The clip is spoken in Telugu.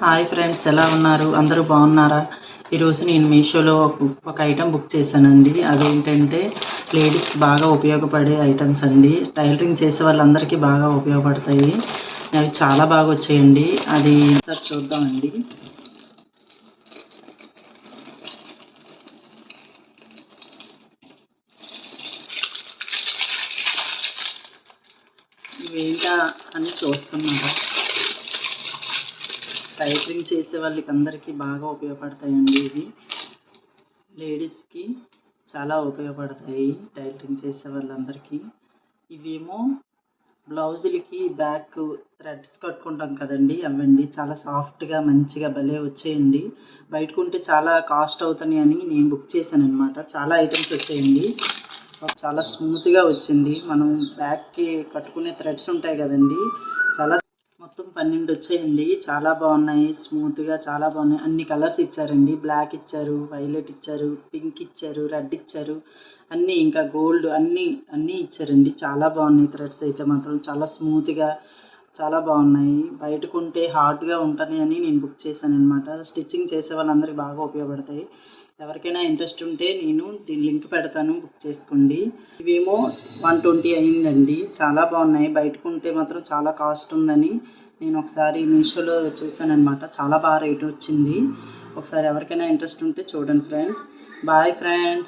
హాయ్ ఫ్రెండ్స్, ఎలా ఉన్నారు? అందరూ బాగున్నారా? ఈరోజు నేను మీషోలో ఒక ఐటెం బుక్ చేశానండి. అదేంటంటే లేడీస్కి బాగా ఉపయోగపడే ఐటమ్స్ అండి. టైలరింగ్ చేసే వాళ్ళందరికీ బాగా ఉపయోగపడతాయి. అవి చాలా బాగా వచ్చాయండి. అది ఒకసారి చూద్దామండి. ఇవేంటా అని చూస్తున్నారా? టైలరింగ్ చేసే వాళ్ళకి అందరికీ బాగా ఉపయోగపడతాయండి. ఇవి లేడీస్కి చాలా ఉపయోగపడతాయి. టైలరింగ్ చేసే వాళ్ళందరికీ ఇవేమో బ్లౌజులకి బ్యాక్ థ్రెడ్స్ కట్టుకుంటాం కదండి, అవండి. చాలా సాఫ్ట్గా మంచిగా భలే వచ్చాయండి. బయట కొంటే చాలా కాస్ట్ అవుతాయి అని నేను బుక్ చేశాను అనమాట. చాలా ఐటమ్స్ వచ్చాయండి. చాలా స్మూత్గా వచ్చింది. మనం బ్యాక్కి కట్టుకునే థ్రెడ్స్ ఉంటాయి కదండి, చాలా మొత్తం 12 వచ్చాయండి. చాలా బాగున్నాయి, స్మూత్గా చాలా బాగున్నాయి. అన్ని కలర్స్ ఇచ్చారండి. బ్లాక్ ఇచ్చారు, వైలెట్ ఇచ్చారు, పింక్ ఇచ్చారు, రెడ్ ఇచ్చారు, అన్నీ ఇంకా గోల్డ్ అన్నీ ఇచ్చారండి. చాలా బాగున్నాయి. థ్రెడ్స్ అయితే మాత్రం చాలా స్మూత్గా చాలా బాగున్నాయి. బయట కొంటే హార్డ్గా ఉంటాయి అని నేను బుక్ చేశాను అనమాట. స్టిచ్చింగ్ చేసే వాళ్ళందరికీ బాగా ఉపయోగపడతాయి. ఎవరికైనా ఇంట్రెస్ట్ ఉంటే నేను దీని లింక్ పెడతాను, బుక్ చేసుకోండి. ఇవేమో 120 అయిందండి. చాలా బాగున్నాయి. బయట కొంటే మాత్రం చాలా కాస్ట్ ఉందని నేను ఒకసారి మీషోలో చూశానమాట. చాలా బాగా రేట్ వచ్చింది. ఒకసారి ఎవరికైనా ఇంట్రెస్ట్ ఉంటే చూడండి ఫ్రెండ్స్. Bye friends.